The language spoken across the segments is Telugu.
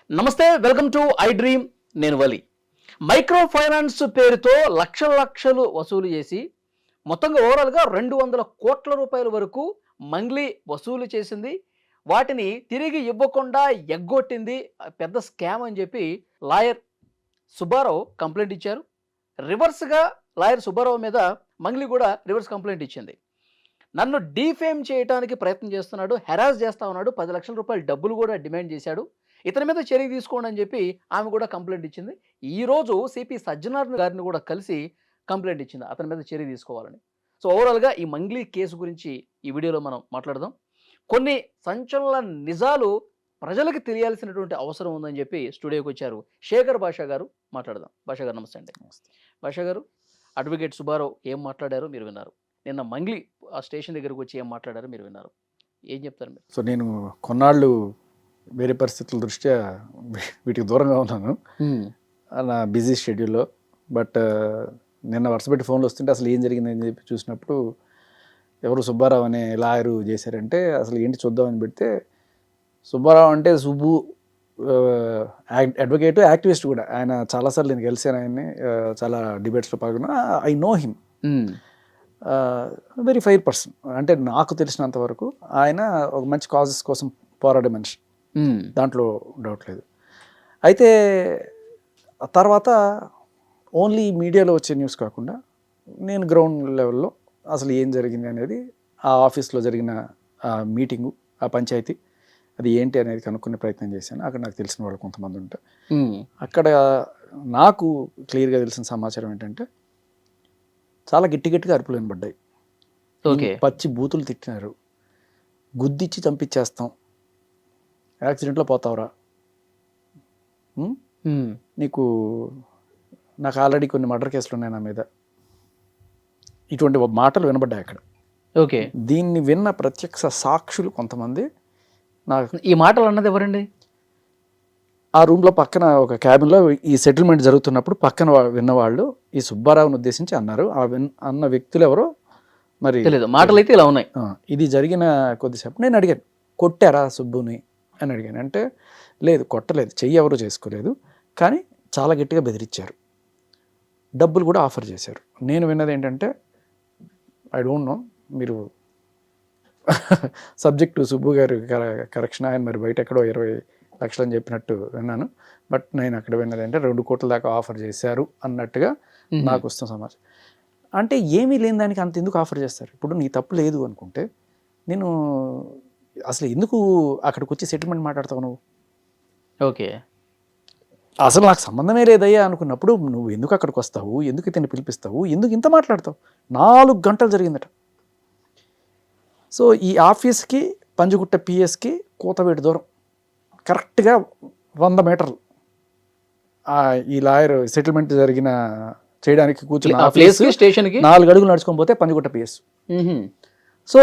నమస్తే, వెల్కమ్ టు ఐ డ్రీమ్. నేను వలి. మైక్రో ఫైనాన్స్ పేరుతో లక్షలు వసూలు చేసి మొత్తంగా ఓవరాల్గా 200 కోట్ల రూపాయల వరకు మంగ్లీ వసూలు చేసింది. వాటిని తిరిగి ఇవ్వకుండా ఎగ్గొట్టింది. పెద్ద స్కామ్ అని చెప్పి లాయర్ సుబ్బారావు కంప్లైంట్ ఇచ్చారు. రివర్స్గా లాయర్ సుబ్బారావు మీద మంగ్లీ కూడా రివర్స్ కంప్లైంట్ ఇచ్చింది. నన్ను డీఫేమ్ చేయడానికి ప్రయత్నం చేస్తున్నాడు, హెరాస్ చేస్తా ఉన్నాడు, 10 లక్షల రూపాయల డబ్బులు కూడా డిమాండ్ చేశాడు, ఇతని మీద చర్య తీసుకోండి అని చెప్పి ఆమె కూడా కంప్లైంట్ ఇచ్చింది. ఈరోజు సిపి సజ్జనార్ గారిని కూడా కలిసి కంప్లైంట్ ఇచ్చింది అతని మీద చర్య తీసుకోవాలని. సో ఓవరాల్గా ఈ మంగ్లీ కేసు గురించి ఈ వీడియోలో మనం మాట్లాడదాం. కొన్ని సంచలన నిజాలు ప్రజలకు తెలియాల్సినటువంటి అవసరం ఉందని చెప్పి స్టూడియోకి వచ్చారు శేఖర్ భాషా గారు. మాట్లాడదాం. భాషా గారు నమస్తే అండి. భాషా గారు, అడ్వకేట్ సుబ్బారావు ఏం మాట్లాడారో మీరు విన్నారు. నిన్న మంగ్లీ ఆ స్టేషన్ దగ్గరకు వచ్చి ఏం మాట్లాడారో మీరు విన్నారు. ఏం చెప్తారు మీరు? సో నేను కొన్నాళ్ళు వేరే పరిస్థితుల దృష్ట్యా వీటికి దూరంగా ఉన్నాను నా బిజీ షెడ్యూల్లో. బట్ నిన్న వరుసపెట్టి ఫోన్లు వస్తుంటే అసలు ఏం జరిగిందని చెప్పి చూసినప్పుడు ఎవరు సుబ్బారావు అనే లాయరు చేశారంటే అసలు ఏంటి చూద్దామని పెడితే సుబ్బారావు అంటే సుబ్బు అడ్వకేట్, యాక్టివిస్ట్ కూడా. ఆయన చాలాసార్లు నేను కలిసాను ఆయన్ని, చాలా డిబేట్స్లో పాల్గొన్నా. I know him. Very fire person. అంటే నాకు తెలిసినంత వరకు ఆయన ఒక మంచి కాజెస్ కోసం పోరాడే మనిషి, దాంట్లో డౌట్ లేదు. అయితే తర్వాత ఓన్లీ మీడియాలో వచ్చే న్యూస్ కాకుండా నేను గ్రౌండ్ లెవెల్లో అసలు ఏం జరిగింది అనేది, ఆ ఆఫీస్లో జరిగిన ఆ మీటింగు, ఆ పంచాయతీ అది ఏంటి అనేది కనుక్కునే ప్రయత్నం చేశాను. అక్కడ నాకు తెలిసిన వాళ్ళు కొంతమంది ఉంటారు. అక్కడ నాకు క్లియర్గా తెలిసిన సమాచారం ఏంటంటే చాలా గట్టిగా అరుపులు వినబడ్డాయి. పచ్చి బూతులు తిట్టినారు. గుద్దిచ్చి చంపించేస్తాం, యాక్సిడెంట్లో పోతావురా, నాకు ఆల్రెడీ కొన్ని మర్డర్ కేసులు ఉన్నాయి నా మీద, ఇటువంటి మాటలు వినబడ్డాయి అక్కడ. ఓకే. దీన్ని విన్న ప్రత్యక్ష సాక్షులు కొంతమంది. నాకు ఈ మాటలు అన్నది ఎవరండి? ఆ రూమ్లో పక్కన ఒక క్యాబిన్లో ఈ సెటిల్మెంట్ జరుగుతున్నప్పుడు పక్కన విన్నవాళ్ళు ఈ సుబ్బారావుని ఉద్దేశించి అన్నారు. అన్న వ్యక్తులు ఎవరో మరి తెలియదు. మాటలు అయితే ఇలా ఉన్నాయి. ఇది జరిగిన కొద్దిసేపు నేను అడిగాను, కొట్టారా సుబ్బుని అని అడిగాను. అంటే లేదు, కొట్టలేదు, చెయ్యి ఎవరు చేసుకోలేదు, కానీ చాలా గట్టిగా బెదిరించారు, డబ్బులు కూడా ఆఫర్ చేశారు. నేను విన్నది ఏంటంటే ఐ డోంట్ నో, మీరు సబ్జెక్టు సుబ్బు గారు కరెక్షన్, ఆయన మరి బయట ఎక్కడో 20 లక్షలు అని చెప్పినట్టు విన్నాను. బట్ నేను అక్కడ విన్నది అంటే 2 కోట్ల దాకా ఆఫర్ చేశారు అన్నట్టుగా నాకు వస్తున్న సమాచారం. అంటే ఏమీ లేని దానికి అంత ఎందుకు ఆఫర్ చేస్తారు? ఇప్పుడు నీ తప్పు లేదు అనుకుంటే నేను అసలు ఎందుకు అక్కడికి వచ్చి సెటిల్మెంట్ మాట్లాడతావు నువ్వు? ఓకే, అసలు నాకు సంబంధమే లేదయ్యా అనుకున్నప్పుడు నువ్వు ఎందుకు అక్కడికి వస్తావు? ఎందుకు ఇతన్ని పిలిపిస్తావు? ఎందుకు ఇంత మాట్లాడతావు? 4 గంటలు జరిగిందట. సో ఈ ఆఫీస్కి పంజగుట్ట పిఎస్కి కూతవేటి దూరం, కరెక్ట్గా 100 మీటర్లు. ఈ లాయర్ సెటిల్మెంట్ జరిగిన చేయడానికి కూర్చున్న స్టేషన్కి 4 అడుగులు నడుచుకొని పోతే పంజగుట్ట పిఎస్. సో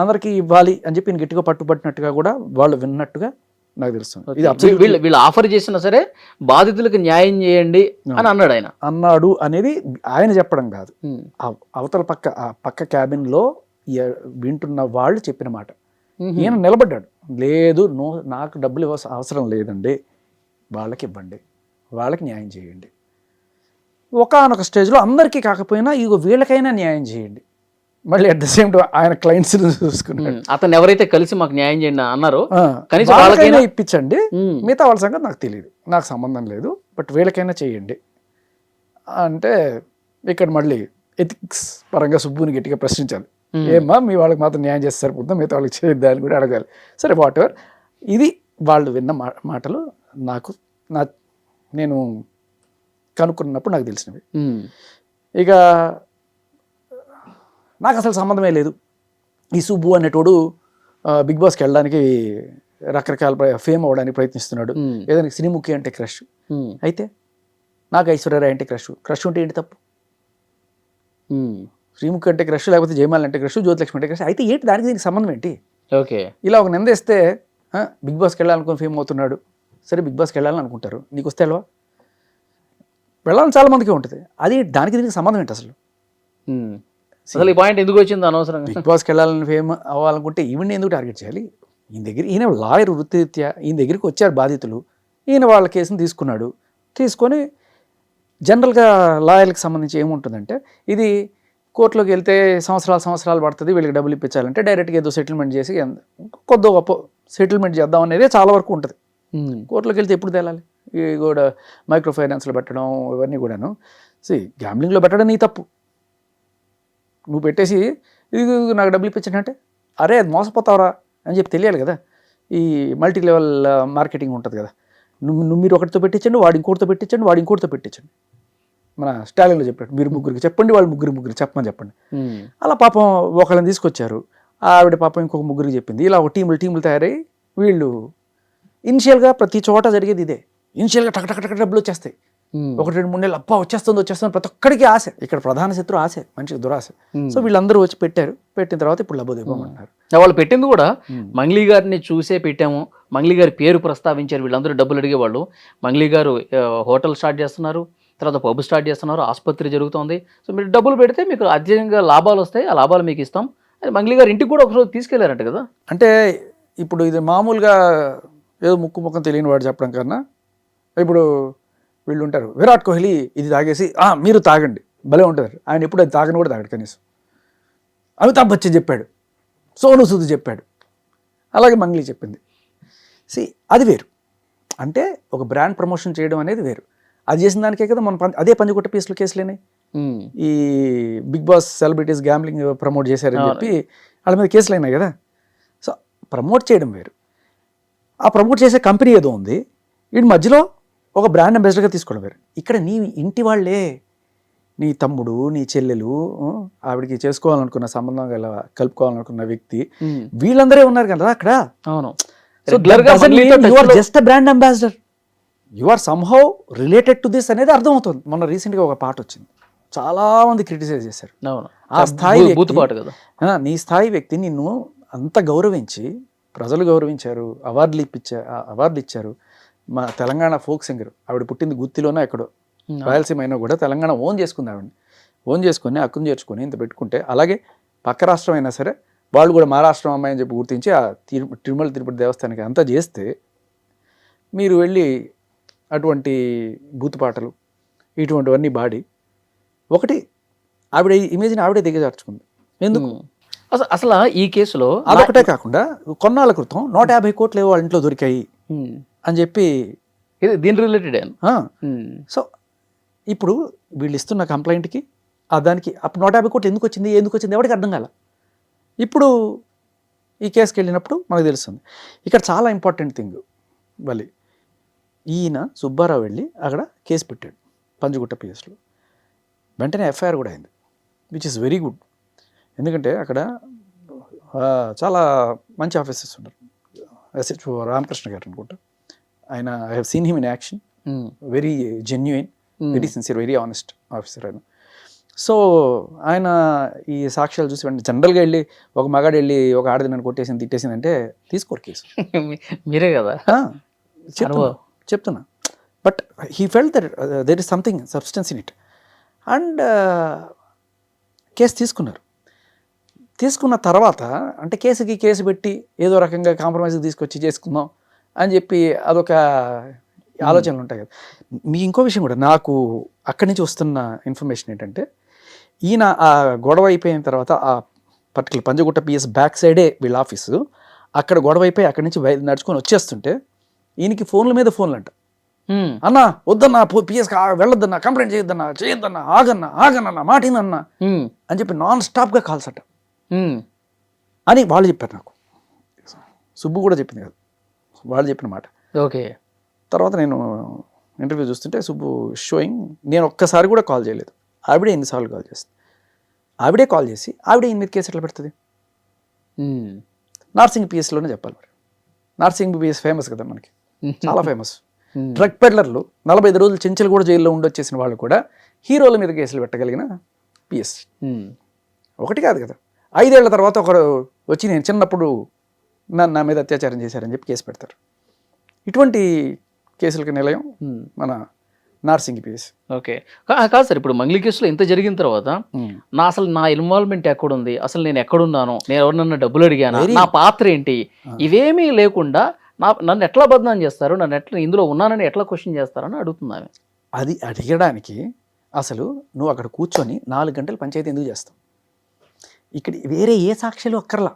అందరికీ ఇవ్వాలి అని చెప్పి నేను గట్టిగా పట్టుబట్టినట్టుగా కూడా వాళ్ళు విన్నట్టుగా నాకు తెలుస్తుంది. వీళ్ళు ఆఫర్ చేసినా సరే బాధితులకు న్యాయం చేయండి అని అన్నాడు. ఆయన అన్నాడు అనేది ఆయన చెప్పడం కాదు, అవతల పక్క క్యాబిన్లో వింటున్న వాళ్ళు చెప్పిన మాట. ఈయన నిలబడ్డాడు, లేదు నాకు డబ్బులు అవసరం లేదండి, వాళ్ళకి ఇవ్వండి, వాళ్ళకి న్యాయం చేయండి, ఒకానొక స్టేజ్లో అందరికీ కాకపోయినా ఇగో వీళ్ళకైనా న్యాయం చేయండి. మళ్ళీ అట్ ద సేమ్ టైం ఆయన క్లయింట్స్ చూసుకున్నాడు. అతను ఎవరైతే కలిసి మాకు న్యాయం చేయండి అన్నారో కనీసం వాళ్ళకైనా ఇప్పించండి, మిగతా వాళ్ళ సంగతి నాకు తెలియదు, నాకు సంబంధం లేదు, బట్ వీళ్ళకైనా చేయండి అంటే ఇక్కడ మళ్ళీ ఎథిక్స్ పరంగా సుబ్బుని గట్టిగా ప్రశ్నించాలి. ఏమ్మా మీ వాళ్ళకి మాత్రం న్యాయం చేస్తే సరిపోతుందా, మిగతా వాళ్ళకి చేయొద్దా అని కూడా అడగాలి. సరే వాట్ ఎవర్, ఇది వాళ్ళు విన్న మాటలు నాకు నేను కనుక్కున్నప్పుడు నాకు తెలిసినవి. ఇక నాకు అసలు సంబంధమే లేదు. ఈ సుబ్బు అనేటోడు బిగ్ బాస్కి వెళ్ళడానికి రకరకాల ఫేమ్ అవ్వడానికి ప్రయత్నిస్తున్నాడు. ఏదైనా సినిముఖి అంటే క్రష్, అయితే నాకు ఐశ్వర్యరాయ్ అంటే క్రష్ ఉంటే ఏంటి తప్పు? శ్రీముఖి అంటే క్రష్, లేకపోతే జయమాల్ అంటే క్రష్, జ్యోతిలక్ష్మి అంటే క్రష్, అయితే ఏంటి దానికి దీనికి సంబంధం ఏంటి? ఓకే, ఇలా ఒక నిందేస్తే బిగ్ బాస్కి వెళ్ళాలనుకుని ఫేమ్ అవుతున్నాడు, సరే బిగ్ బాస్కి వెళ్ళాలని అనుకుంటారు, నీకు వస్తే వెళ్ళవా? వెళ్ళాలని చాలా మందికి ఉంటుంది, అది దానికి దీనికి సంబంధం ఏంటి అసలు? అసలు ఈ పాయింట్ ఎందుకు వచ్చింది అనవసరంగా? బిగ్ బాస్కి వెళ్ళాలని ఫేమ్ అవ్వాలనుకుంటే ఈవెంట్ ఎందుకు టార్గెట్ చేయాలి? ఈయన లాయర్ వృత్తిరీత్యా ఈయన దగ్గరికి వచ్చారు బాధితులు, ఈయన వాళ్ళ కేసుని తీసుకున్నాడు. తీసుకొని జనరల్గా లాయర్కి సంబంధించి ఏముంటుందంటే, ఇది కోర్టులోకి వెళ్తే సంవత్సరాలు పడుతుంది, వీళ్ళకి డబ్బులు ఇప్పించాలంటే డైరెక్ట్గా ఏదో సెటిల్మెంట్ చేసి కొద్ది గొప్ప సెటిల్మెంట్ చేద్దాం అనేది చాలా వరకు ఉంటుంది. కోర్టులోకి వెళ్తే ఎప్పుడు తేలాలి? ఇవి కూడా మైక్రో ఫైనాన్స్లో పెట్టడం ఇవన్నీ కూడాను. గ్యాంబ్లింగ్లో పెట్టడం నీ తప్పు. నువ్వు పెట్టేసి ఇది నాకు డబ్బులు ఇప్పించానంటే, అరే అది మోసపోతావరా అని చెప్పి తెలియాలి కదా. ఈ మల్టీ లెవెల్ మార్కెటింగ్ ఉంటుంది కదా, మీరు ఒకటితో పెట్టించండి, వాడు ఇంకోటితో పెట్టించండి, వాడు ఇంకోటితో పెట్టించండి. మన స్టాలిన్లో చెప్పాడు, మీరు ముగ్గురికి చెప్పండి, వాళ్ళు ముగ్గురు చెప్పమని చెప్పండి. అలా పాపం ఒకళ్ళని తీసుకొచ్చారు, ఆవిడ పాపం ఇంకొక ముగ్గురికి చెప్పింది. ఇలా ఒక టీములు తయారై వీళ్ళు ఇనిషియల్గా ప్రతి చోట జరిగేది ఇదే. ఇనిషియల్గా టక్ డబ్బులు వచ్చేస్తాయి. 1-2-3 నెలలు అబ్బా వచ్చేస్తుంది ప్రతి ఒక్కడికి ఆశ. ఇక్కడ ప్రధాన శత్రు ఆశ, మనిషికి దురాశ. సో వీళ్ళందరూ వచ్చి పెట్టారు. పెట్టిన తర్వాత ఇప్పుడు లబ్బోదివ్వమంటున్నారు. వాళ్ళు పెట్టింది కూడా మంగ్లీ గారిని చూసే పెట్టాము, మంగ్లీ గారి పేరు ప్రస్తావించారు, వీళ్ళందరూ డబ్బులు అడిగేవాళ్ళు. మంగ్లీ గారు హోటల్ స్టార్ట్ చేస్తున్నారు, తర్వాత పబ్ స్టార్ట్ చేస్తున్నారు, ఆసుపత్రి జరుగుతుంది. సో మీరు డబ్బులు పెడితే మీకు అత్యధికంగా లాభాలు వస్తాయి, ఆ లాభాలు మీకు ఇస్తాం. అది మంగ్లీ గారు ఇంటికి కూడా ఒకరోజు తీసుకెళ్లారంట కదా. అంటే ఇప్పుడు ఇది మామూలుగా ఏదో ముఖం తెలియని వాడు చెప్పడం కన్నా, ఇప్పుడు వీళ్ళు ఉంటారు, విరాట్ కోహ్లీ ఇది తాగేసి మీరు తాగండి భలే ఉంటారు, ఆయన ఎప్పుడు అది తాగని కూడా తాగడు కనీసం. అమితాబ్ బచ్చన్ చెప్పాడు, సోను సూద్ చెప్పాడు, అలాగే మంగ్లీ చెప్పింది. అది వేరు. అంటే ఒక బ్రాండ్ ప్రమోషన్ చేయడం అనేది వేరు. అది చేసిన దానికే కదా మనం అదే పంజగుట్ట పీసులు కేసులేని ఈ Bigg Boss celebrities gambling promote చేశారని చెప్పి వాళ్ళ మీద కేసులు అయినాయి కదా. సో ప్రమోట్ చేయడం వేరు, ఆ ప్రమోట్ చేసే కంపెనీ ఏదో ఉంది, వీడి మధ్యలో ఒక బ్రాండ్ అంబాసిడర్గా తీసుకోవడం వేరు. ఇక్కడ నీ ఇంటి వాళ్ళే, నీ తమ్ముడు, నీ చెల్లెలు, ఆవిడికి చేసుకోవాలనుకున్న సంబంధం గల కలుపుకోవాలనుకున్న వ్యక్తి, వీళ్ళందరే ఉన్నారు కదా అక్కడ. అవును. So just brand ambassador, you are somehow related to this అనేది అర్థమవుతుంది. మొన్న రీసెంట్గా ఒక పాట వచ్చింది, చాలా మంది క్రిటిసైజ్ చేశారు. ఆ స్థాయి నీ స్థాయి వ్యక్తి నిన్ను అంత గౌరవించి, ప్రజలు గౌరవించారు, అవార్డులు ఇచ్చారు. మా తెలంగాణ ఫోక్ సింగర్, ఆవిడ పుట్టింది గుత్తిలోనే ఎక్కడో, రాయలసీమ అయినా కూడా తెలంగాణ ఓన్ చేసుకుంది. ఆవిడని ఓన్ చేసుకొని హక్కును చేర్చుకొని ఇంత పెట్టుకుంటే, అలాగే పక్క రాష్ట్రం అయినా సరే వాళ్ళు కూడా మా రాష్ట్రం అమ్మాయి అని చెప్పి గుర్తించి ఆ తిరుమల తిరుపతి దేవస్థానానికి అంతా చేస్తే, మీరు వెళ్ళి అటువంటి బూతుపాటలు ఇటువంటివన్నీ బాడి ఒకటి ఆవిడ ఇమేజ్ని ఆవిడే దిగజార్చుకుంది. ఎందుకు? అసలు ఈ కేసులో అదొకటే కాకుండా కొన్నాళ్ళ క్రితం 150 కోట్లు వాళ్ళ ఇంట్లో దొరికాయి అని చెప్పి దీని రిలేటెడ్. సో ఇప్పుడు వీళ్ళు ఇస్తున్న కంప్లైంట్కి దానికి అప్పుడు 150 కోట్లు ఎందుకు వచ్చింది ఎవరికి అర్థం కాల. ఇప్పుడు ఈ కేసుకి వెళ్ళినప్పుడు మనకు తెలుస్తుంది. ఇక్కడ చాలా ఇంపార్టెంట్ థింగ్, మళ్ళీ ఈయన సుబ్బారావు వెళ్ళి అక్కడ కేసు పెట్టాడు పంజగుట్ట పిఎస్లో, వెంటనే ఎఫ్ఐఆర్ కూడా అయింది, విచ్ ఇస్ వెరీ గుడ్. ఎందుకంటే అక్కడ చాలా మంచి ఆఫీసర్స్ ఉన్నారు. ఎస్హెచ్ఓ రామకృష్ణ గారు అనుకుంటా, ఆయన I have seen him in action, very genuine, very sincere, very honest officer ఆయన. సో ఆయన ఈ సాక్ష్యాలు చూసి వెంటనే జనరల్గా వెళ్ళి ఒక మగాడు వెళ్ళి ఒక ఆడది నన్ను కొట్టేసింది తిట్టేసింది అంటే తీసుకోరు కేసు. మీరే కదా చెప్తున్నా. But he felt that there is something substance in it and case తీసుకున్నారు. తీసుకున్న తర్వాత అంటే కేసు పెట్టి ఏదో రకంగా కాంప్రమైజ్కి తీసుకొచ్చి చేసుకుందాం అని చెప్పి అదొక ఆలోచనలు ఉంటాయి కదా. మీ ఇంకో విషయం కూడా నాకు అక్కడి నుంచి వస్తున్న ఇన్ఫర్మేషన్ ఏంటంటే, ఈయన ఆ గొడవ అయిపోయిన తర్వాత ఆ పర్టికులర్ పంజగుట్ట పిఎస్ బ్యాక్ సైడే వీళ్ళ ఆఫీసు, అక్కడ గొడవ అయిపోయి అక్కడి నుంచి నడుచుకొని వచ్చేస్తుంటే ఈయనకి ఫోన్ల మీద ఫోన్లు అంట, అన్నా వద్దన్నా పిఎస్ వెళ్ళొద్దన్నా, కంప్లైంట్ చేయొద్దన్నా, ఆగన్నా మాటిందన్నా అని చెప్పి నాన్ స్టాప్గా కాల్స్ అంట అని వాళ్ళు చెప్పారు నాకు. సుబ్బు కూడా చెప్పింది కదా, వాళ్ళు చెప్పిన మాట. ఓకే. తర్వాత నేను ఇంటర్వ్యూ చూస్తుంటే సుబ్బు షోయింగ్, నేను ఒక్కసారి కూడా కాల్ చేయలేదు, ఆవిడే ఎన్నిసార్లు కాల్ చేస్తుంది, ఆవిడే కాల్ చేసి ఆవిడే ఈయన మీద కేసు ఎట్లా పెడుతుంది. నార్సింగ్ పిఎస్లోనే చెప్పాలి మరి. నార్సింగ్ పిఎస్ ఫేమస్ కదా మనకి, చాలా ఫేమస్. డ్రగ్ పెడ్లర్లు 45 రోజులు చెంచలు కూడా జైల్లో ఉండొచ్చేసిన వాళ్ళు కూడా హీరోల మీద కేసులు పెట్టగలిగిన పిఎస్. ఒకటి కాదు కదా, 5 ఏళ్ల తర్వాత ఒకరు వచ్చి నేను చిన్నప్పుడు నా మీద అత్యాచారం చేశారని చెప్పి కేసు పెడతారు. ఇటువంటి కేసులకి నిలయం మన నార్సింగి పిఎస్. ఓకే. కాదు సార్, ఇప్పుడు మంగ్లీ కేసులో ఇంత జరిగిన తర్వాత అసలు నా ఇన్వాల్వ్మెంట్ ఎక్కడుంది, అసలు నేను ఎక్కడున్నాను, నేను ఎవరినన్నా డబ్బులు అడిగానా, నా పాత్ర ఏంటి, ఇవేమీ లేకుండా నన్ను ఎట్లా బదనాం చేస్తారు, నన్ను ఎట్లా ఇందులో ఉన్నానని ఎట్లా క్వశ్చన్ చేస్తారని అడుగుతున్నాను. అది అడిగడానికి అసలు నువ్వు అక్కడ కూర్చొని 4 గంటలు పంచాయతీ ఎందుకు చేస్తావు? ఇక్కడ వేరే ఏ సాక్ష్యాలు అక్కర్లా,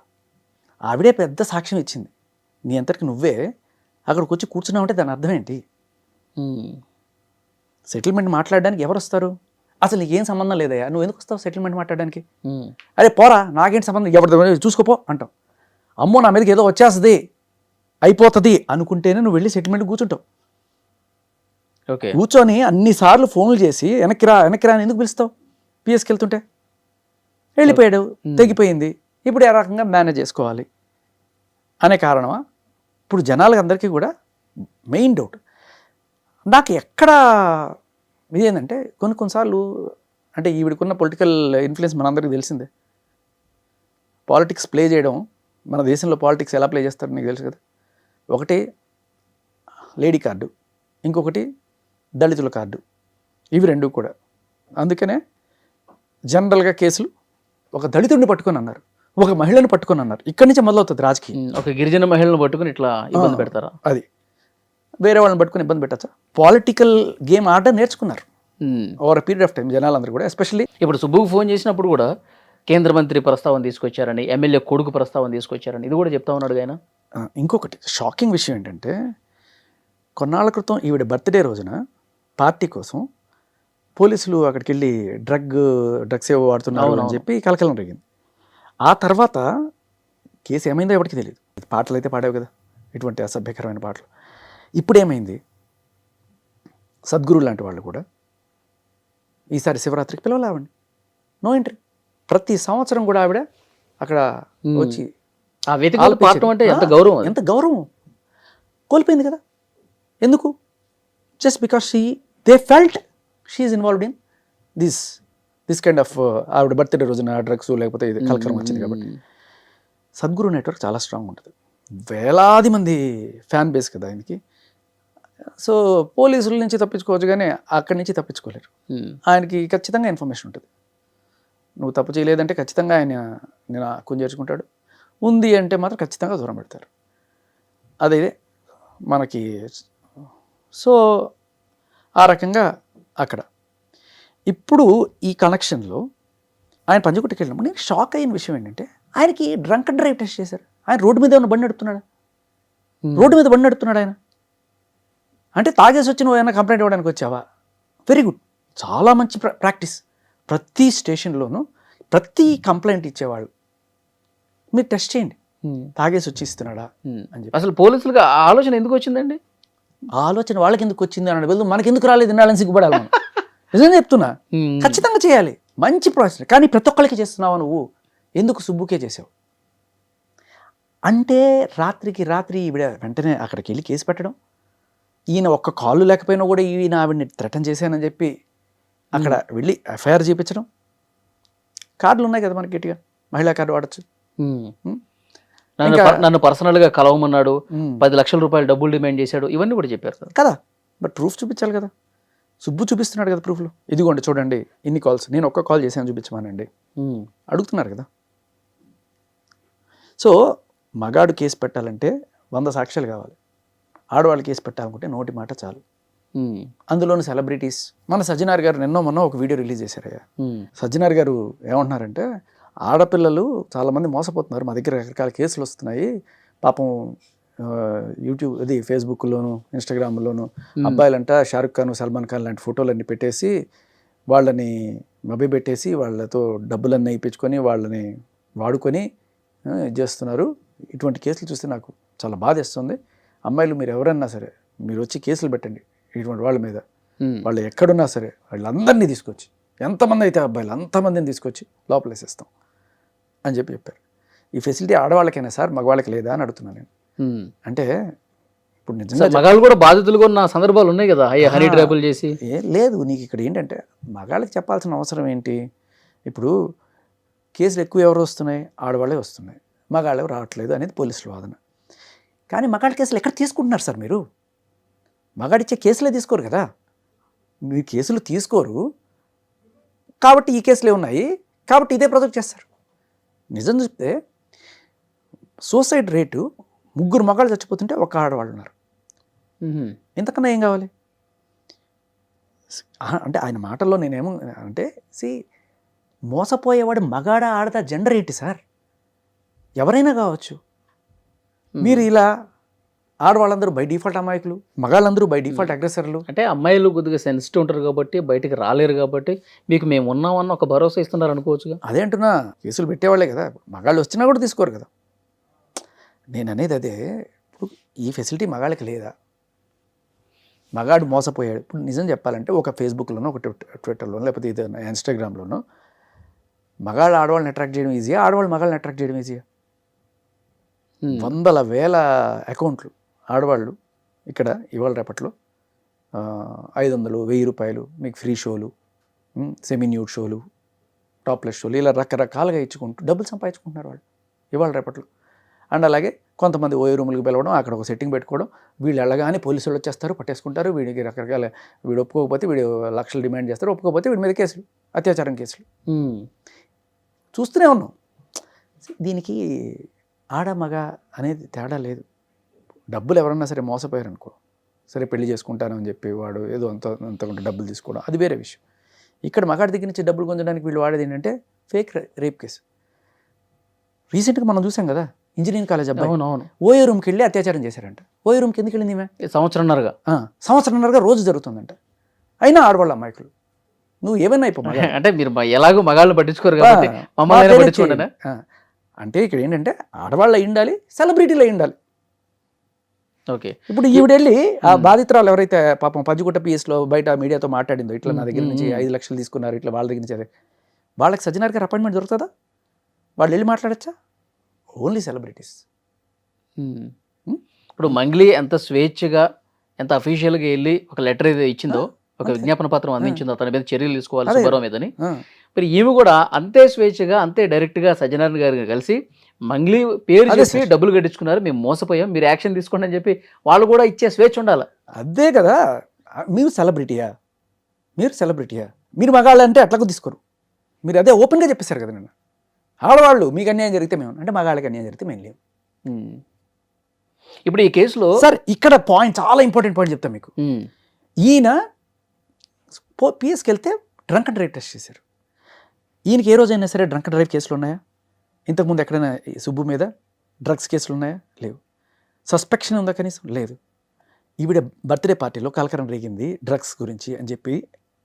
ఆవిడే పెద్ద సాక్ష్యం ఇచ్చింది. నీ అంతటికి నువ్వే అక్కడికి వచ్చి కూర్చున్నావు అంటే దాని అర్థం ఏంటి? సెటిల్మెంట్ మాట్లాడడానికి ఎవరు వస్తారు? అసలు నీకేం సంబంధం లేదయ్యా, నువ్వు ఎందుకు వస్తావు సెటిల్మెంట్ మాట్లాడడానికి? అరే పోరా, నాకేంటి సంబంధం, ఎవరితో చూసుకోపో అంటావు. అమ్మో నా మీదకి ఏదో వచ్చేస్తుంది అయిపోతుంది అనుకుంటేనే నువ్వు వెళ్ళి సెటిల్మెంట్ కూర్చుంటావు. ఓకే. కూర్చొని అన్నిసార్లు ఫోన్లు చేసి వెనక్కి రా అని ఎందుకు పిలుస్తావు? పిఎస్కి వెళ్తుంటే వెళ్ళిపోయాడు, తెగిపోయింది, ఇప్పుడు ఏ రకంగా మేనేజ్ చేసుకోవాలి అనే కారణమా? ఇప్పుడు జనాలకి అందరికీ కూడా మెయిన్ డౌట్ నాకు ఎక్కడ ఇదేంటంటే కొన్నిసార్లు అంటే ఈవిడకున్న పొలిటికల్ ఇన్ఫ్లుయెన్స్ మనందరికీ తెలిసిందే. పాలిటిక్స్ ప్లే చేయడం, మన దేశంలో పాలిటిక్స్ ఎలా ప్లే చేస్తారో నీకు తెలుసు కదా. ఒకటి లేడీ కార్డు, ఇంకొకటి దళితుల కార్డు, ఇవి రెండు కూడా. అందుకనే జనరల్గా కేసులు ఒక దళితుడిని పట్టుకొని అన్నారు, ఒక మహిళను పట్టుకొని అన్నారు, ఇక్కడి నుంచి మొదలవుతుంది రాజకీయం. ఒక గిరిజన మహిళను పట్టుకుని ఇట్లా ఇబ్బంది పెడతారా? అది వేరే వాళ్ళని పట్టుకుని ఇబ్బంది పెట్టచ్చా? పొలిటికల్ గేమ్ ఆడడం నేర్చుకున్నారు ఓవర్ పీరియడ్ ఆఫ్ టైం జనాలందరూ కూడా. ఎస్పెషల్లీ ఇప్పుడు సుబ్బుకు ఫోన్ చేసినప్పుడు కూడా కేంద్ర మంత్రి ప్రస్తావన తీసుకొచ్చారని, ఎమ్మెల్యే కొడుకు ప్రస్తావన తీసుకొచ్చారని ఇది కూడా చెప్తా ఉన్నాడు ఆయన. ఇంకొకటి షాకింగ్ విషయం ఏంటంటే కొన్నాళ్ళ క్రితం ఈవిడ బర్త్డే రోజున పార్టీ కోసం పోలీసులు అక్కడికి వెళ్ళి డ్రగ్స్ ఏవో వాడుతున్నారు అని చెప్పి కలకలం రేగింది. ఆ తర్వాత కేసు ఏమైందో ఎవరికి తెలియదు. పాటలు అయితే పాడావు కదా, ఇటువంటి అసభ్యకరమైన పాటలు. ఇప్పుడు ఏమైంది, సద్గురు లాంటి వాళ్ళు కూడా ఈసారి శివరాత్రికి పిలవలేవండి, నో ఎంట్రీ. ప్రతి సంవత్సరం కూడా ఆవిడ అక్కడ వచ్చి ఆ వేదికలో పాడటం అంటే ఎంత గౌరవం, ఎంత గౌరవం కోల్పోయింది కదా. ఎందుకు? Just because they felt she is involved in this kind of ఆవిడ బర్త్డే రోజున డ్రగ్స్ లేకపోతే ఇది కలకలం వచ్చింది కాబట్టి. సద్గురు నెట్వర్క్ చాలా స్ట్రాంగ్ ఉంటుంది, వేలాది మంది ఫ్యాన్ బేస్ కదా ఆయనకి. సో పోలీసుల నుంచి తప్పించుకోవచ్చు కానీ అక్కడి నుంచి తప్పించుకోలేరు. ఆయనకి ఖచ్చితంగా ఇన్ఫర్మేషన్ ఉంటుంది. నువ్వు తప్పు చేయలేదంటే ఖచ్చితంగా ఆయన నేను కుంజేర్చుకుంటాడు, ఉంది అంటే మాత్రం ఖచ్చితంగా దూరం పెడతారు. అదే మనకి. సో ఆ రకంగా అక్కడ ఇప్పుడు ఈ కనెక్షన్లో ఆయన పంజగుట్టకి వెళ్ళినప్పుడు నేను షాక్ అయిన విషయం ఏంటంటే ఆయనకి డ్రంక్ అండ్ డ్రైవ్ టెస్ట్ చేశారు. ఆయన రోడ్డు మీద ఏమైనా బండి నడుపుతున్నాడా? రోడ్డు మీద బండి నడుపుతున్నాడు ఆయన. అంటే తాగేసి వచ్చి నువ్వు ఏమైనా కంప్లైంట్ ఇవ్వడానికి వచ్చావా? వెరీ గుడ్, చాలా మంచి ప్రాక్టీస్. ప్రతి స్టేషన్లోనూ ప్రతి కంప్లైంట్ ఇచ్చేవాళ్ళు మీరు టెస్ట్ చేయండి, తాగేసి వచ్చి ఇస్తున్నాడా అని చెప్పి. అసలు పోలీసులకు ఆలోచన ఎందుకు వచ్చిందండి? ఆలోచన వాళ్ళకి ఎందుకు వచ్చింది అని బదులు మనకి ఎందుకు రాలేదు ఇన్నాళ్ళని సిగ్గుపడాలి మనం. నిజంగా చెప్తున్నా, ఖచ్చితంగా చేయాలి, మంచి ప్రాసెస్. కానీ ప్రతి ఒక్కరికి చేస్తున్నావా నువ్వు? ఎందుకు సుబ్బుకే చేసావు అంటే రాత్రికి రాత్రి ఈవిడ వెంటనే అక్కడికి వెళ్ళి కేసు పెట్టడం, ఈయన ఒక్క కాళ్ళు లేకపోయినా కూడా ఈయన ఆవిడని థ్రెటన్ చేశానని చెప్పి అక్కడ వెళ్ళి ఎఫ్ఐఆర్ చేయించడం. కార్డులు ఉన్నాయి కదా మనకి, గట్టిగా మహిళా కార్డు వాడచ్చు. నన్ను పర్సనల్గా కలవమన్నాడు, 10 లక్షల రూపాయలు డబ్బులు డిమాండ్ చేశాడు, ఇవన్నీ కూడా చెప్పారు కదా. బట్ ప్రూఫ్ చూపించాలి కదా. సుబ్బు చూపిస్తున్నాడు కదా ప్రూఫ్లు. ఇదిగోండి చూడండి ఇన్ని కాల్స్, నేను ఒక్క కాల్ చేశాను చూపించమానండి అడుగుతున్నారు కదా. సో మగాడు కేసు పెట్టాలంటే 100 సాక్ష్యాలు కావాలి, ఆడవాళ్ళు కేసు పెట్టాలనుకుంటే నోటి మాట చాలు. అందులోని సెలబ్రిటీస్, మన సజ్జనార్ గారు మొన్న ఒక వీడియో రిలీజ్ చేశారయ్యా. సజ్జనార్ గారు ఏమంటున్నారంటే ఆడపిల్లలు చాలామంది మోసపోతున్నారు, మా దగ్గర రకరకాల కేసులు వస్తున్నాయి పాపం, యూట్యూబ్ అది ఫేస్బుక్లోను ఇన్స్టాగ్రామ్లోను అబ్బాయిలంట షారుఖ్ ఖాన్ సల్మాన్ ఖాన్ లాంటి ఫోటోలన్నీ పెట్టేసి వాళ్ళని మభ్యపెట్టేసి వాళ్ళతో డబ్బులన్నీ ఇప్పించుకొని వాళ్ళని వాడుకొని చేస్తున్నారు. ఇటువంటి కేసులు చూస్తే నాకు చాలా బాధేస్తుంది. అమ్మాయిలు మీరు ఎవరన్నా సరే మీరు వచ్చి కేసులు పెట్టండి ఇటువంటి వాళ్ళ మీద, వాళ్ళు ఎక్కడున్నా సరే వాళ్ళందరినీ తీసుకొచ్చి, ఎంతమంది అయితే అబ్బాయిలు అంతమందిని తీసుకొచ్చి లోపలేసేస్తాం అని చెప్పారు. ఈ ఫెసిలిటీ ఆడవాళ్ళకైనా సార్ మగవాళ్ళకి లేదా అని అడుగుతున్నాను నేను. అంటే ఇప్పుడు నిజంగా మగాళ్ళు కూడా బాధితులుగా ఉన్న సందర్భాలు ఉన్నాయి కదా, హనీ ట్రాపులు చేసి. లేదు, నీకు ఇక్కడ ఏంటంటే మగాళ్ళకి చెప్పాల్సిన అవసరం ఏంటి? ఇప్పుడు కేసులు ఎక్కువ ఎవరు వస్తున్నాయి? ఆడవాళ్ళే వస్తున్నాయి, మగాళ్ళు రావట్లేదు అనేది పోలీసుల వాదన. కానీ మగాళ్ళ కేసులు ఎక్కడ తీసుకుంటున్నారు సార్ మీరు? మగాడిచ్చే కేసులే తీసుకోరు కదా. మీరు కేసులు తీసుకోరు కాబట్టి ఈ కేసులే ఉన్నాయి కాబట్టి ఇదే ప్రాజెక్ట్ చేస్తారు. నిజం చెప్తే సూసైడ్ రేటు 3 మగాళ్ళు చచ్చిపోతుంటే ఒక ఆడవాళ్ళు ఉన్నారు. ఇంతకన్నా ఏం కావాలి? అంటే ఆయన మాటల్లో నేనేమో అంటే మోసపోయేవాడు మగాడ ఆడదా జెండర్ ఏంటి సార్? ఎవరైనా కావచ్చు. మీరు ఇలా ఆడవాళ్ళందరూ బై డిఫాల్ట్ అమాయకులు, మగాళ్ళందరూ బై డిఫాల్ట్ అగ్రెసర్లు. అంటే అమ్మాయిలు కొద్దిగా సెన్సిటివ్ ఉంటారు కాబట్టి బయటికి రాలేరు కాబట్టి మీకు మేము ఉన్నామన్న ఒక భరోసా ఇస్తున్నారు అనుకోవచ్చుగా. అదే అంటున్నా, కేసులు పెట్టేవాళ్ళే కదా, మగాళ్ళు వచ్చినా కూడా తీసుకోరు కదా. నేను అనేది అదే. ఇప్పుడు ఈ ఫెసిలిటీ మగాళ్ళకి లేదా? మగాడు మోసపోయాడు. ఇప్పుడు నిజం చెప్పాలంటే ఒక ఫేస్బుక్లోనో ఒక ట్విట్టర్లోనో లేకపోతే ఇది ఇన్స్టాగ్రామ్లోనో మగాళ్ళు ఆడవాళ్ళని అట్రాక్ట్ చేయడం ఈజీయా, ఆడవాళ్ళు మగాళ్ళని అట్రాక్ట్ చేయడం ఈజీయా? వందల వేల అకౌంట్లు ఆడవాళ్ళు ఇక్కడ ఇవాళ రేపట్లో 500, 1000 రూపాయలు మీకు ఫ్రీ షోలు, సెమీ న్యూడ్ షోలు, టాప్లెస్ షోలు, ఇలా రకరకాలుగా ఇచ్చుకుంటూ డబ్బులు సంపాదించుకుంటున్నారు వాళ్ళు ఇవాళ రేపట్లో. అండ్ అలాగే కొంతమంది ఓయో రూములకు పిలవడం, అక్కడ ఒక సెట్టింగ్ పెట్టుకోవడం, వీళ్ళు వెళ్ళగానే పోలీసులు వచ్చేస్తారు, పట్టేసుకుంటారు. వీడికి రకరకాల, వీడు ఒప్పుకోకపోతే వీడు లక్షలు డిమాండ్ చేస్తారు, ఒప్పుకోకపోతే వీడి మీద కేసులు, అత్యాచారం కేసులు చూస్తూనే ఉన్నాం. దీనికి ఆడ మగ అనేది తేడా లేదు. డబ్బులు ఎవరన్నా సరే మోసపోయారు అనుకో, సరే పెళ్లి చేసుకుంటానని చెప్పి వాడు ఏదో అంతకుంటే డబ్బులు తీసుకోవడం, అది వేరే విషయం. ఇక్కడ మగాడి దగ్గర నుంచి డబ్బులు పొందడానికి వీళ్ళు వాడేది ఏంటంటే ఫేక్ రేప్ కేసు. రీసెంట్గా మనం చూసాం కదా, ఇంజనీరింగ్ కాలేజ్ అబ్బాయి ఓయో రూమ్కి వెళ్ళి అత్యాచారం చేశారంట. ఓయో రూమ్కి ఎందుకు వెళ్ళింది ఈమె? సంవత్సరంన్నరగా రోజు జరుగుతుందంట. అయినా ఆడవాళ్ళ అమ్మాయికులు. నువ్వు ఏమైనా అయిపో, అంటే మీరు ఎలాగో మగాళ్ళు పట్టించుకోరు కాబట్టి మమ్మల్ని పట్టించుకోండి. అంటే ఇక్కడ ఏంటంటే ఆడవాళ్ళు అయి ఉండాలి, సెలబ్రిటీలు అయి ఉండాలి. ఓకే, ఇప్పుడు ఈవిడెళ్ళి ఆ బాధితురాలు ఎవరైతే పాపం పంజగుట్ట పిఎస్లో బయట మీడియాతో మాట్లాడిందో, ఇట్లా నా దగ్గర నుంచి 5 లక్షలు తీసుకున్నారు, ఇట్లా వాళ్ళ దగ్గర నుంచి, వాళ్ళకి సజ్జనార్ గారు అపాయింట్మెంట్ దొరుకుతుందా? వాళ్ళు వెళ్ళి మాట్లాడచ్చా? Only celebrities. ఇప్పుడు మంగ్లీ ఎంత స్వేచ్ఛగా, ఎంత అఫీషియల్గా వెళ్ళి ఒక లెటర్ ఏదో ఇచ్చిందో, ఒక విజ్ఞాపన పత్రం అందించిందో అతని మీద చర్యలు తీసుకోవాలి సుబ్బారావు మీదని, మరి ఈమె కూడా అంతే స్వేచ్ఛగా, అంతే డైరెక్ట్గా సజ్జనారాయణ గారిని కలిసి మంగ్లీ పేరు చేసి డబ్బులు కట్టించుకున్నారు, మేము మోసపోయాం, మీరు యాక్షన్ తీసుకోండి అని చెప్పి వాళ్ళు కూడా ఇచ్చే స్వేచ్ఛ ఉండాలి. అదే కదా, మీరు సెలబ్రిటీయా? మీరు మగాళ్ళు అంటే అట్లా తీసుకోరు. మీరు అదే ఓపెన్గా చెప్పేశారు కదా నిన్న. ఆడవాళ్ళు మీకు అన్యాయం జరిగితే మేము, అంటే మగాళ్ళకి అన్యాయం జరిగితే మేము లేవు. ఇప్పుడు ఈ కేసులో సార్ ఇక్కడ పాయింట్, చాలా ఇంపార్టెంట్ పాయింట్ చెప్తాను మీకు. ఈయన పిఎస్కి వెళ్తే డ్రంక్ అండ్ డ్రైవ్ టెస్ట్ చేశారు. ఈయనకి ఏ రోజైనా సరే డ్రంక్ అండ్ డ్రైవ్ కేసులు ఉన్నాయా? ఇంతకుముందు ఎక్కడైనా సుబ్బు మీద డ్రగ్స్ కేసులు ఉన్నాయా? లేవు. సస్పెక్షన్ ఉందా కనీసం? లేదు. ఈవిడ బర్త్డే పార్టీలో కలకరం రేగింది డ్రగ్స్ గురించి అని చెప్పి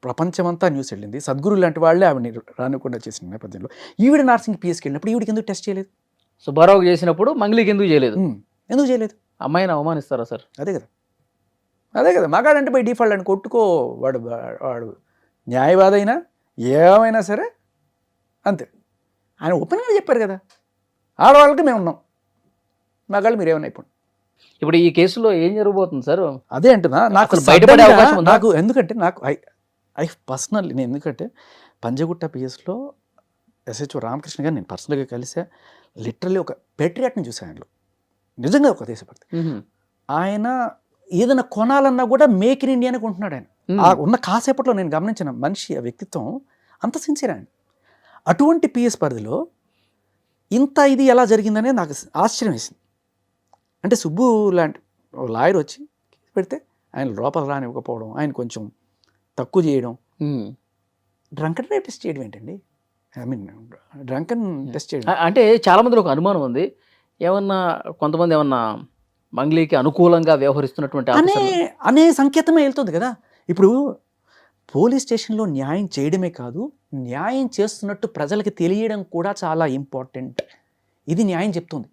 ప్రపంచమంతా న్యూస్ వెళ్ళింది. సద్గురు లాంటి వాళ్ళే ఆవిడని రానికుండా చేసిన నేపథ్యంలో ఈవిడ నార్సింగ్ పిఎస్కి వెళ్ళినప్పుడు ఈవిడికి ఎందుకు టెస్ట్ చేయలేదు? సుబ్బారావు చేసినప్పుడు మంగ్లీకి ఎందుకు చేయలేదు? ఎందుకు చేయలేదు? అమ్మాయిని అవమానిస్తారా సార్? అదే కదా మగాడంటే బై డిఫాల్ట్ అని కొట్టుకో, వాడు న్యాయవాదైనా ఏమైనా సరే అంతే. ఆయన ఓపెన్గా చెప్పారు కదా, ఆడవాళ్ళకి మేము ఉన్నాం, మగాళ్ళు మీరేమైనా అయిపోండి. ఇప్పుడు ఈ కేసులో ఏం జరగబోతుంది సార్? అదే అంటున్నా, నాకు బయటపడే అవకాశం ఉందా? నాకు ఎందుకంటే ఐ పర్సనల్లీ నేను ఎందుకంటే పంజగుట్ట పిఎస్లో ఎస్హెచ్ఓ రామకృష్ణ గారు నేను పర్సనల్గా కలిసా. లిటరల్లీ ఒక పేట్రియాట్ని చూసాను ఆయనలో, నిజంగా ఒక దేశభక్తి. ఆయన ఏదైనా కొనాలన్నా కూడా మేక్ ఇన్ ఇండియానే కొంటున్నాడు ఆయన. ఉన్న కాసేపట్లో నేను గమనించిన మనిషి, ఆ వ్యక్తిత్వం అంత సిన్సియర్ ఆయన. అటువంటి పిఎస్ పరిధిలో ఇంత ఇది ఎలా జరిగిందనే నాకు ఆశ్చర్యం వేసింది. అంటే సుబ్బు లాంటి లాయర్ వచ్చి పెడితే ఆయన లోపల రానివ్వకపోవడం, ఆయన కొంచెం తక్కువ చేయడం, డ్రంక్ అండ్ డ్రైవ్ టెస్ట్ చేయడం ఏంటండి? డ్రంక్ అండ్ టెస్ట్ చేయడం అంటే చాలా మందిలో ఒక అనుమానం ఉంది, కొంతమంది ఏమన్నా మంగ్లీకి అనుకూలంగా వ్యవహరిస్తున్నటువంటి అనే సంకేతమే వెళ్తుంది కదా. ఇప్పుడు పోలీస్ స్టేషన్లో న్యాయం చేయడమే కాదు, న్యాయం చేస్తున్నట్టు ప్రజలకు తెలియడం కూడా చాలా ఇంపార్టెంట్. ఇది న్యాయం చెప్తుంది,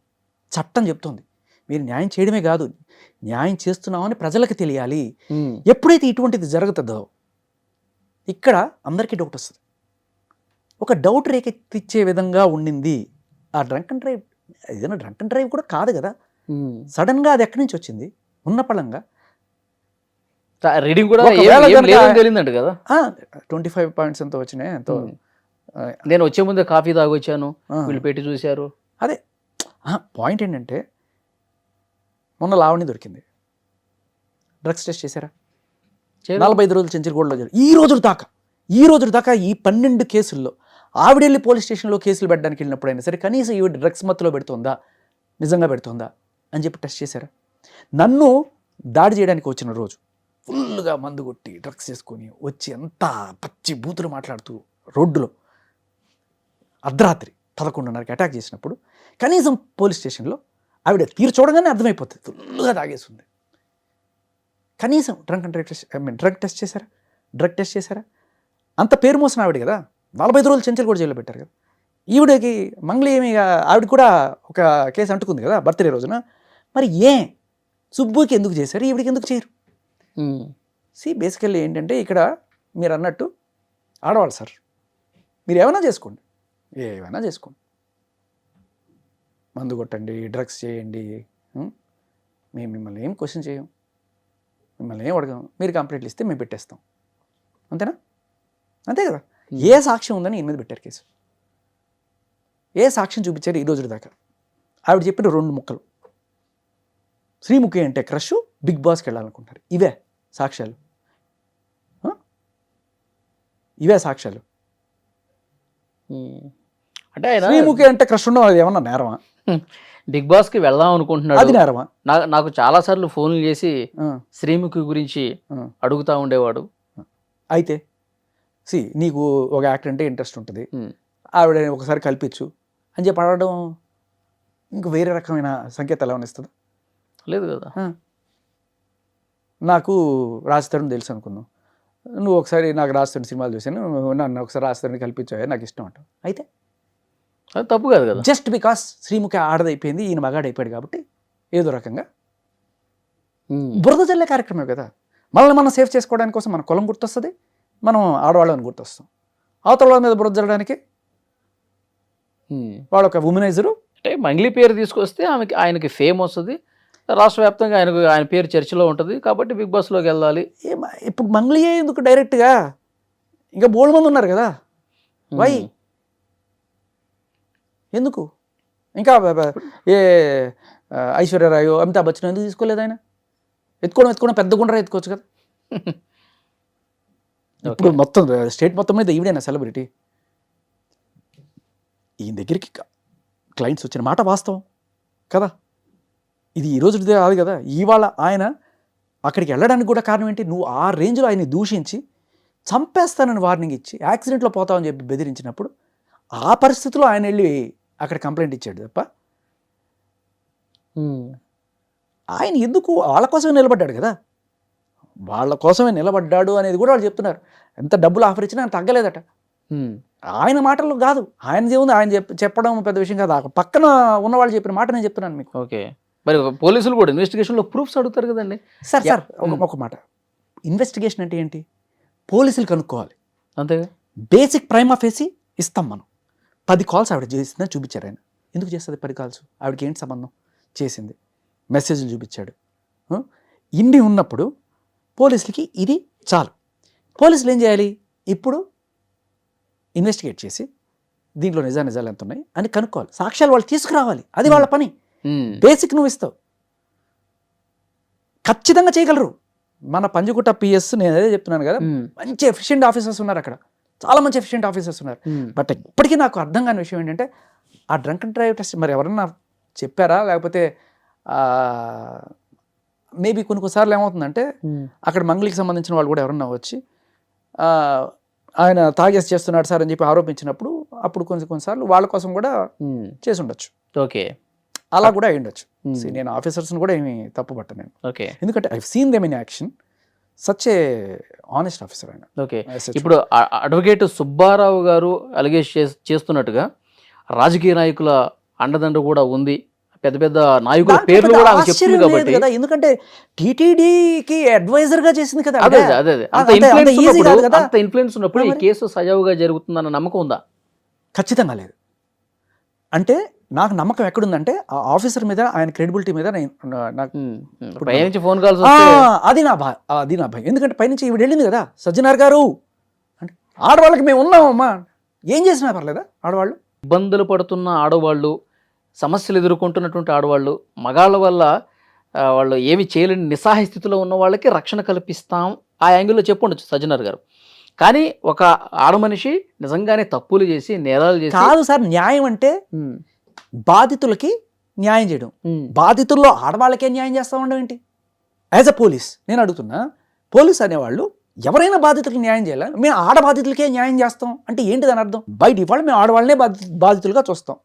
చట్టం చెప్తుంది. మీరు న్యాయం చేయడమే కాదు, న్యాయం చేస్తున్నామని ప్రజలకు తెలియాలి. ఎప్పుడైతే ఇటువంటిది జరుగుతుందో ఇక్కడ అందరికీ డౌట్ వస్తుంది. ఒక డౌట్ రేకెత్తిచ్చే విధంగా ఉండింది ఆ డ్రంక్ అండ్ డ్రైవ్. ఏదైనా డ్రంక్ అండ్ డ్రైవ్ కూడా కాదు కదా, సడన్గా అది ఎక్కడి నుంచి వచ్చింది? ఉన్న పళంగా రీడింగ్ కూడా తెలియదంట కదా, 25 పాయింట్స్ ఎంతో వచ్చినాయి. ఎంతో నేను వచ్చే ముందే కాఫీ తాగొచ్చాను, వీళ్ళు పెట్టి చూశారు. అదే పాయింట్ ఏంటంటే, మొన్న లావణ్య దొరికింది, డ్రగ్స్ టెస్ట్ చేశారా? చేయలేదు. 45 రోజులు చెంచల్గూడలో జరిగింది. ఈ రోజుల దాకా ఈ 12 కేసుల్లో ఆవిడ వెళ్ళి పోలీస్ స్టేషన్లో కేసులు పెట్టడానికి వెళ్ళినప్పుడైనా సరే కనీసం ఈవిడ డ్రగ్స్ మత్తులో పెడుతుందా, నిజంగా పెడుతుందా అని చెప్పి టెస్ట్ చేశారా? నన్ను దాడి చేయడానికి వచ్చిన రోజు ఫుల్గా మందు కొట్టి డ్రగ్స్ చేసుకొని వచ్చి ఎంత పచ్చి బూతులు మాట్లాడుతూ రోడ్డులో అర్ధరాత్రి 11:30కి అటాక్ చేసినప్పుడు కనీసం పోలీస్ స్టేషన్లో ఆవిడ తీరు చూడగానే అర్థమైపోతుంది ఫుల్గా తాగేస్తుంది. కనీసం డ్రగ్ టెస్ట్ చేశారా? అంత పేరు మోసిన ఆవిడ కదా, 45 రోజులు చెంచల్గూడ జైల్లో పెట్టారు కదా. ఈవిడకి మంగ్లీ ఏమి ఆవిడ కూడా ఒక కేసు అంటుకుంది కదా బర్త్డే రోజున. మరి సుబ్బుకి ఎందుకు చేశారు, ఈవిడికి ఎందుకు చేయరు? బేసికల్లీ ఏంటంటే ఇక్కడ మీరు అన్నట్టు ఆడవాళ్ళు సార్, మీరు ఏమైనా చేసుకోండి, మందు కొట్టండి, డ్రగ్స్ చేయండి, మేము మిమ్మల్ని ఏం క్వశ్చన్ చేయం, మిమ్మల్ని ఏం అడగం. మీరు కంప్లైంట్లు ఇస్తే మేము పెట్టేస్తాం, అంతేనా? అంతే కదా. ఏ సాక్ష్యం ఉందని ఈయన మీద పెట్టారు కేసు? ఏ సాక్ష్యం చూపించారు ఈ రోజు దాకా? ఆవిడ చెప్పిన 2 ముక్కలు, శ్రీముఖి అంటే క్రష్, బిగ్ బాస్కి వెళ్ళాలనుకుంటారు. ఇవే సాక్ష్యాలు. అంటే ఆయన శ్రీముఖి అంటే క్రష్ ఉండడం అది ఏమన్నా నేరమా? బిగ్ బాస్ కి వెళ్దాం అనుకుంటున్నాడు, అది నేరమా? నాకు చాలా సార్లు ఫోన్లు చేసి శ్రీముఖి గురించి అడుగుతా ఉండేవాడు. అయితే నీకు ఒక యాక్టర్ అంటే ఇంట్రెస్ట్ ఉంటుంది, ఆవిడ ఒకసారి కల్పించు అని చెప్పి అడగడం ఇంక వేరే రకమైన సంకేతాలు ఏమైనా ఇస్తుందా? లేదు కదా. నాకు రాజతరుణ్ తెలుసు అనుకుందాం, నువ్వు ఒకసారి నాకు రాజతరుణ్ సినిమాలు చూసాను, నన్ను ఒకసారి రాజతరుణ్ కల్పించావు, నాకు ఇష్టం అంటావు. అయితే అది తప్పు కాదు కదా. జస్ట్ బికాస్ శ్రీముఖి ఆడదైపోయింది, ఈయన మగాడైపోయాడు కాబట్టి ఏదో రకంగా బురద జల్లే కార్యక్రమం కదా. మనల్ని మనం సేఫ్ చేసుకోవడానికి కోసం మన కులం గుర్తొస్తుంది, మనం ఆడవాళ్ళని గుర్తొస్తాం. అవతల వాళ్ళ మీద బురద జల్లడానికి వాడు ఒక ఉమెనైజరు. అంటే మంగ్లీ పేరు తీసుకొస్తే ఆయనకి ఫేమ్ వస్తుంది, రాష్ట్ర వ్యాప్తంగా ఆయన పేరు చర్చలో ఉంటుంది, కాబట్టి బిగ్ బాస్లోకి వెళ్ళాలి. ఇప్పుడు మంగ్లీయే ఎందుకు డైరెక్ట్గా, ఇంకా బోల్డ్ మంది ఉన్నారు కదా, వై ఎందుకు? ఇంకా ఐశ్వర్యరాయో అమితాబ్ బచ్చన్ ఎందుకు తీసుకోలేదు? ఆయన ఎత్తుకోవడం పెద్ద గుండ్రా ఎత్తుకోవచ్చు కదా. ఇప్పుడు మొత్తం స్టేట్ మొత్తం మీద ఈవిడైనా సెలబ్రిటీ. ఈయన దగ్గరికి క్లయింట్స్ వచ్చిన మాట వాస్తవం కదా, ఇది ఈ రోజుదే కాదు కదా. ఇవాళ ఆయన అక్కడికి వెళ్ళడానికి కూడా కారణం ఏంటి? నువ్వు ఆ రేంజ్లో ఆయన్ని దూషించి చంపేస్తానని వార్నింగ్ ఇచ్చి యాక్సిడెంట్లో పోతామని చెప్పి బెదిరించినప్పుడు ఆ పరిస్థితిలో ఆయన వెళ్ళి అక్కడ కంప్లైంట్ ఇచ్చాడు తప్ప ఆయన ఎందుకు వాళ్ళ కోసమే నిలబడ్డాడు కదా. వాళ్ళ కోసమే నిలబడ్డాడు అనేది కూడా వాళ్ళు చెప్తున్నారు. ఎంత డబ్బులు ఆఫర్ ఇచ్చినా ఆయన తగ్గలేదట. ఆయన మాటలు కాదు, ఆయన ఏముంది ఆయన చెప్పడం పెద్ద విషయం కాదు, పక్కన ఉన్నవాళ్ళు చెప్పిన మాట నేను చెప్తున్నాను మీకు. ఓకే, మరి పోలీసులు కూడా ఇన్వెస్టిగేషన్లో ప్రూఫ్స్ అడుగుతారు కదండి. సార్ ఒక మాట, ఇన్వెస్టిగేషన్ అంటే ఏంటి? పోలీసులు కనుక్కోవాలి అంతేగా. బేసిక్ ప్రైమ్ ఆఫేసి ఇస్తాం మనం. 10 కాల్స్ ఆవిడ చేసిందని చూపించారు. ఆయన ఎందుకు చేస్తుంది 10 కాల్స్? ఆవిడకి ఏంటి సంబంధం? చేసింది, మెసేజ్లు చూపించాడు. ఇన్ని ఉన్నప్పుడు పోలీసులకి ఇది చాలు. పోలీసులు ఏం చేయాలి? ఇప్పుడు ఇన్వెస్టిగేట్ చేసి దీంట్లో నిజాలు ఎంత ఉన్నాయి అని కనుక్కోవాలి, సాక్ష్యాలు వాళ్ళు తీసుకురావాలి, అది వాళ్ళ పని. బేసిక్ నువ్వు ఇస్తావు, ఖచ్చితంగా చేయగలరు. మన పంజగుట్ట పిఎస్ నేను అదే చెప్తున్నాను కదా, మంచి ఎఫిషియెంట్ ఆఫీసర్స్ ఉన్నారు అక్కడ, చాలా మంచి ఎఫిషియెంట్ ఆఫీసర్స్ ఉన్నారు. బట్ ఇప్పటికీ నాకు అర్థం కాని విషయం ఏంటంటే ఆ డ్రంక్ అండ్ డ్రైవ్ టెస్ట్ మరి ఎవరన్నా చెప్పారా, లేకపోతే మేబీ కొన్నిసార్లు ఏమవుతుందంటే అక్కడ మంగళికి సంబంధించిన వాళ్ళు కూడా ఎవరన్నా వచ్చి ఆయన తాగేసి చేస్తున్నాడు సార్ అని చెప్పి ఆరోపించినప్పుడు అప్పుడు కొన్నిసార్లు వాళ్ళ కోసం కూడా చేసి ఉండొచ్చు. ఓకే, అలా కూడా అయి ఉండొచ్చు. నేను ఆఫీసర్స్ని కూడా ఏమి తప్పు పట్టను నేను, ఎందుకంటే I seen them in action. Such a honest officer ఆయన. ఓకే, ఇప్పుడు అడ్వకేట్ సుబ్బారావు గారు అలిగేట్ చేస్తున్నట్టుగా రాజకీయ నాయకుల అండదండ కూడా ఉంది, పెద్ద పెద్ద నాయకుల పేర్లు కూడా ఆమె చెప్తుంది కాబట్టి. ఎందుకంటే టీటీడీకి అడ్వైజర్ గా చేసింది కదా. అదే అంత ఇన్ఫ్లుయెన్స్ ఉన్నప్పుడు ఈ కేసు సజావుగా జరుగుతుందన్న నమ్మకం ఉందా? ఖచ్చితంగా లేదు. అంటే నాకు నమ్మకం ఎక్కడుందంటే ఆ ఆఫీసర్ మీద, ఆయన క్రెడిబిలిటీ మీద. పైనుంచి ఫోన్ కాల్స్ అది నా భయం. ఎందుకంటే పైనుంచి ఈవిడ వెళ్ళింది కదా, సజ్జనార్ గారు అంటే ఆడవాళ్ళకి మేము ఉన్నామమ్మా, ఏం చేసినా పర్లేదా? ఆడవాళ్ళు ఇబ్బందులు పడుతున్న ఆడవాళ్ళు, సమస్యలు ఎదుర్కొంటున్నటువంటి ఆడవాళ్ళు, మగాళ్ళ వల్ల వాళ్ళు ఏమి చేయలేని నిస్సహాయ స్థితిలో ఉన్న వాళ్ళకి రక్షణ కల్పిస్తాం ఆ యాంగిల్లో చెప్పుండొచ్చు సజ్జనర్ గారు. కానీ ఒక ఆడమనిషి నిజంగానే తప్పులు చేసి నేరాలు చేసి కాదు సార్, న్యాయం అంటే బాధితులకి న్యాయం చేయడం. బాధితుల్లో ఆడవాళ్ళకే న్యాయం చేస్తా ఉండడం ఏంటి? యాజ్ అ పోలీస్ నేను అడుగుతున్నా, పోలీస్ అనేవాళ్ళు ఎవరైనా బాధితులకు న్యాయం చేయాలి, మేము ఆడ బాధితులకే న్యాయం చేస్తాం అంటే ఏంటి దాని అర్థం? బై డిఫాల్ట్ మేము ఆడవాళ్ళనే బాధితులుగా చూస్తాం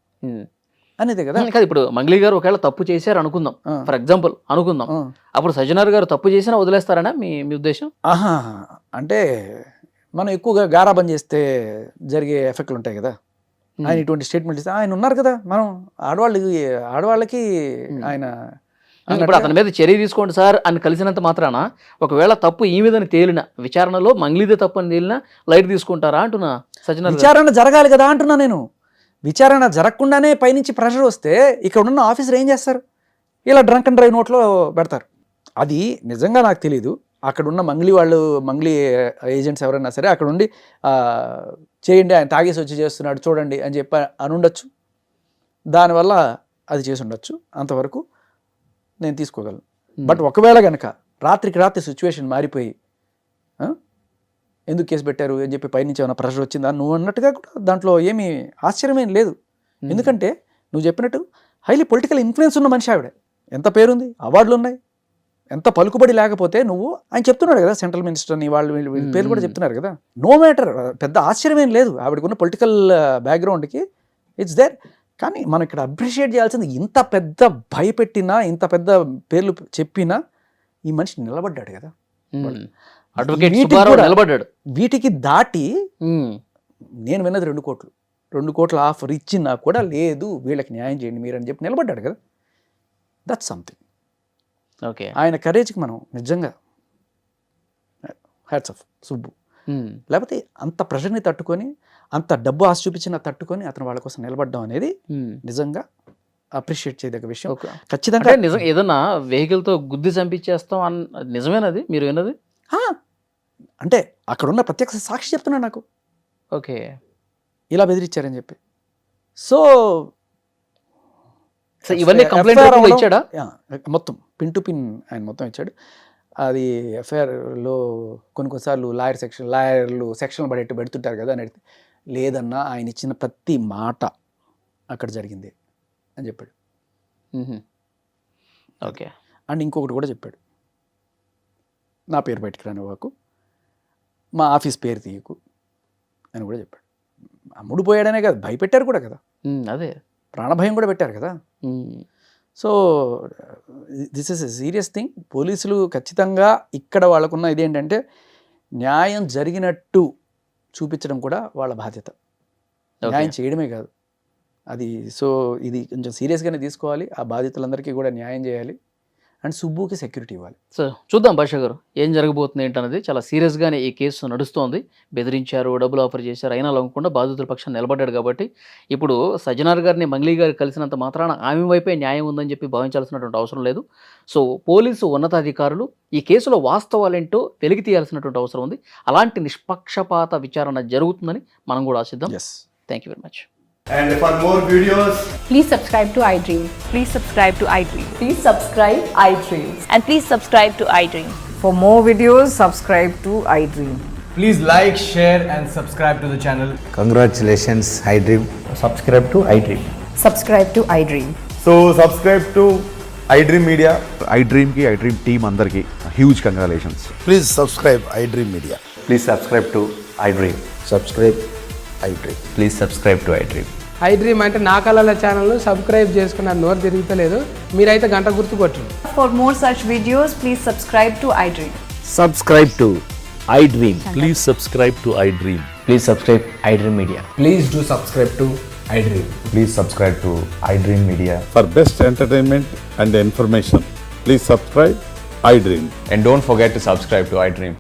అనేదే కదా. కాదు, ఇప్పుడు మంగ్లీ గారు ఒకవేళ తప్పు చేశారు అనుకుందాం, ఫర్ ఎగ్జాంపుల్ అనుకుందాం, అప్పుడు సజ్జనర్ గారు తప్పు చేసినా వదిలేస్తారనా మీ ఉద్దేశం? ఆహా, అంటే మనం ఎక్కువగా గారాబం చేస్తే జరిగే ఎఫెక్ట్లు ఉంటాయి కదా. ఆయన ఇటువంటి స్టేట్మెంట్ ఇస్తే ఆయన ఉన్నారు కదా, మనం ఆడవాళ్ళకి ఆయన ఇప్పుడు అతని మీద చర్య తీసుకోండి సార్ అని కలిసినంత మాత్రాన ఒకవేళ తప్పు ఈ మీదని తేలిన విచారణలో మంగ్లీదే తప్పు అని తేలినా లైట్ తీసుకుంటారా అంటున్నా సజ్జనర్. విచారణ జరగాలి కదా అంటున్నా నేను. విచారణ జరగకుండానే పైనుంచి ప్రెషర్ వస్తే ఇక్కడ ఉన్న ఆఫీసర్ ఏం చేస్తారు? ఇలా డ్రంక్ అండ్ డ్రైవ్ నోట్లో పెడతారు. అది నిజంగా నాకు తెలీదు. అక్కడ ఉన్న మంగ్లీ ఏజెంట్స్ ఎవరైనా సరే అక్కడ ఉండి చేయండి, ఆయన తాగేసి వచ్చి చేస్తున్నాడు చూడండి అని చెప్పి అని ఉండొచ్చు. దానివల్ల అది చేసి ఉండొచ్చు, అంతవరకు నేను తీసుకోగలను. బట్ ఒకవేళ కనుక రాత్రికి రాత్రి సిచ్యువేషన్ మారిపోయి ఎందుకు కేసు పెట్టారు అని చెప్పి పైనుంచి ఏమైనా ప్రెషర్ వచ్చిందా నువ్వు అన్నట్టుగా కూడా దాంట్లో ఏమీ ఆశ్చర్యమేం లేదు. ఎందుకంటే నువ్వు చెప్పినట్టు హైలీ పొలిటికల్ ఇన్ఫ్లుయెన్స్ ఉన్న మనిషి ఆవిడ. ఎంత పేరుంది, అవార్డులు ఉన్నాయి, ఎంత పలుకుబడి లేకపోతే నువ్వు ఆయన చెప్తున్నాడు కదా సెంట్రల్ మినిస్టర్ అని వాళ్ళు పేరు కూడా చెప్తున్నారు కదా. నో మ్యాటర్, పెద్ద ఆశ్చర్యమేం లేదు ఆవిడకున్న పొలిటికల్ బ్యాక్గ్రౌండ్కి, ఇట్స్ దేర్. కానీ మనం ఇక్కడ అప్రిషియేట్ చేయాల్సింది, ఇంత పెద్ద భయపెట్టినా ఇంత పెద్ద పేర్లు చెప్పినా ఈ మనిషి నిలబడ్డాడు కదా. వీటికి దాటి నేను విన్నది 2 కోట్ల ఆఫర్ ఇచ్చినా కూడా లేదు వీళ్ళకి న్యాయం చేయండి మీరు అని చెప్పి నిలబడ్డాడు కదా. That's something. ఓకే, ఆయన కరేజ్కి మనం నిజంగా హ్యాట్స్ ఆఫ్ సుబ్బు. లేకపోతే అంత ప్రెషర్ని తట్టుకొని, అంత డబ్బు ఆశ చూపించిన తట్టుకొని అతను వాళ్ళ కోసం నిలబడ్డం అనేది నిజంగా అప్రిషియేట్ చేయదగ్గ విషయం. ఖచ్చితంగా నిజం. ఏదన్నా వెహికల్తో గుద్ది చంపించేస్తాం నిజమేనది మీరు విన్నది? అంటే అక్కడ ఉన్న ప్రత్యక్ష సాక్షి చెప్తున్నాడు నాకు. ఓకే, ఇలా బెదిరించారని చెప్పి. సో ఇవన్నీ కంప్లైంట్ ఇచ్చాడా? మొత్తం పిన్ టు పిన్ ఆయన మొత్తం ఇచ్చాడు. అది ఎఫ్ఐఆర్లో కొన్నిసార్లు లాయర్లు సెక్షన్లు పడేట్టు పెడుతుంటారు కదా అని అడిగితే, లేదన్నా ఆయన ఇచ్చిన ప్రతి మాట అక్కడ జరిగింది అని చెప్పాడు. ఓకే. అండ్ ఇంకొకటి కూడా చెప్పాడు, నా పేరు బయటికి రానివ్వకు, మా ఆఫీస్ పేరు తీయకు అని కూడా చెప్పాడు. అమ్ముడు పోయాడనే కదా, భయపెట్టారు కూడా కదా, అదే ప్రాణభయం కూడా పెట్టారు కదా. So this is a serious thing. పోలీసులు ఖచ్చితంగా ఇక్కడ వాళ్ళకున్న ఇదేంటంటే న్యాయం జరిగినట్టు చూపించడం కూడా వాళ్ళ బాధ్యత, న్యాయం చేయడమే కాదు అది. సో ఇది కొంచెం సీరియస్గానే తీసుకోవాలి, ఆ బాధితులందరికీ కూడా న్యాయం చేయాలి అండ్ సుబ్బుకి సెక్యూరిటీ ఇవ్వాలి. సో చూద్దాం భాష గారు ఏం జరగబోతుంది ఏంటన్నది. చాలా సీరియస్గానే ఈ కేసు నడుస్తోంది. బెదిరించారు, డబ్బులు ఆఫర్ చేశారు, అయినా లొంగకుండా బాధితుల పక్షాన్ని నిలబడ్డాడు కాబట్టి ఇప్పుడు సజ్జనర్ గారిని మంగ్లీ గారు కలిసినంత మాత్రాన ఆమె వైపే న్యాయం ఉందని చెప్పి భావించాల్సినటువంటి అవసరం లేదు. సో పోలీసు ఉన్నతాధికారులు ఈ కేసులో వాస్తవాలేంటో వెలికి తీయాల్సినటువంటి అవసరం ఉంది. అలాంటి నిష్పక్షపాత విచారణ జరుగుతుందని మనం కూడా ఆశిద్దాం. Thank you very much. And for more videos, please subscribe to iDream. Please subscribe to iDream. Please subscribe iDream. And please subscribe to iDream. For more videos, subscribe to iDream. please like, share and subscribe to the channel. Congratulations, iDream. Subscribe to iDream. Subscribe to iDream. So subscribe to iDream Media. iDream team andarki huge congratulations. Please subscribe iDream Media. Please subscribe to iDream. Subscribe iDream. Please subscribe to iDream. iDream అంటే నా కళల ఛానల్ను సబ్స్క్రైబ్ చేసుకున్న నోరు తిరుగుతలేదు, మీరైతే గంట గుర్తు కొట్టండి. For more such videos, please subscribe to iDream. Subscribe to iDream. Please subscribe to iDream. Please subscribe iDream Media. Please do subscribe to iDream. Please subscribe to iDream Media. For best entertainment and information, please subscribe iDream. And don't forget to subscribe to iDream.